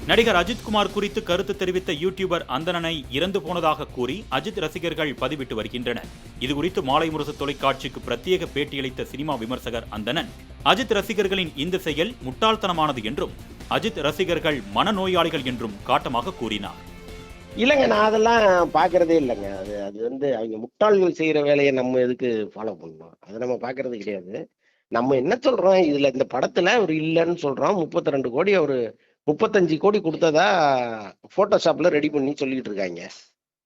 நடிகர் அஜித்குமார் குறித்து கருத்து தெரிவித்த யூடியூபர் அந்தணனை இறந்து போனதாக கூறி அஜித் ரசிகர்கள் பதிவிட்டு வருகின்றனர். இதுகுறித்து மாலை முரசு தொலைக்காட்சிக்கு பிரத்யேக பேட்டியளித்த சினிமா விமர்சகர் அந்தணன், அஜித் ரசிகர்களின் இந்த செயல் முட்டாள்தனமானது என்றும் அஜித் ரசிகர்கள் மனநோயாளிகள் என்றும் காட்டமாக கூறினார். இல்லைங்க, நான் அதெல்லாம் பார்க்கறதே இல்லைங்க. அது அவங்க முட்டாள்கள் செய்யற வேலையை நம்ம எதுக்கு ஃபாலோ பண்ணணும்? அதை நம்ம பார்க்கறது கிடையாது. நம்ம என்ன சொல்றோம், இதுல இந்த படத்துல ஒரு இல்லைன்னு சொல்றோம். 32 கோடி ஒரு 35 கோடி கொடுத்ததா போட்டோஷாப்ல ரெடி பண்ணி சொல்லிட்டு இருக்காங்க.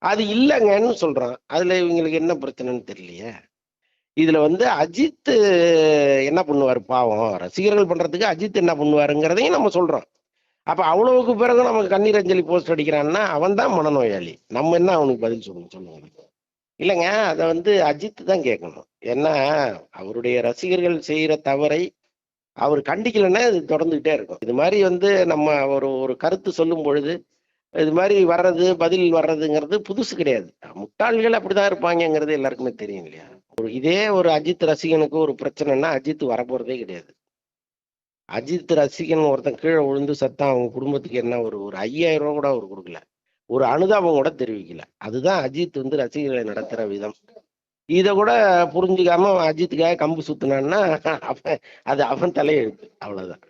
அது இல்லைங்கன்னு சொல்றோம். அதுல இவங்களுக்கு என்ன பிரச்சனைன்னு தெரியலையே. இதுல அஜித் என்ன பண்ணுவாரு பாவம், ரசிகர்கள் பண்றதுக்கு அஜித் என்ன பண்ணுவாருங்கிறதையும் நம்ம சொல்றோம். அப்ப அவ்வளவுக்கு பிறகு நமக்கு கண்ணீர் அஞ்சலி போஸ்ட் அடிக்கிறான்னா அவன் தான் மனநோயாளி. நம்ம என்ன அவனுக்கு பதில் சொல்லுங்க? இல்லைங்க, அதை அஜித் தான் கேட்கணும். ஏன்னா அவருடைய ரசிகர்கள் செய்யற தவறை அவர் கண்டிக்கலைன்னா இது தொடர்ந்துகிட்டே இருக்கும். இது மாதிரி நம்ம ஒரு கருத்து சொல்லும் பொழுது இது மாதிரி வர்றது, பதில் வர்றதுங்கிறது புதுசு கிடையாது. முட்டாள்கள் அப்படிதான் இருப்பாங்கிறது எல்லாருக்குமே தெரியும் இல்லையா? இதே ஒரு அஜித் ரசிகனுக்கு ஒரு பிரச்சனைன்னா அஜித் வரப்போறதே கிடையாது. அஜித் ரசிகன் ஒருத்தன் கீழே விழுந்து சத்தம், அவங்க குடும்பத்துக்கு என்ன ஒரு 5000 ரூபா கூட அவர் கொடுக்கல, ஒரு அனுதாபம் கூட தெரிவிக்கல. அதுதான் அஜித் ரசிகர்களை நடத்துற விதம். இத கூட புரிஞ்சுக்காம அஜித்துக்காக கம்பு சுத்தினான்னா அது அவன் தலையெழுத்து, அவ்வளவுதான்.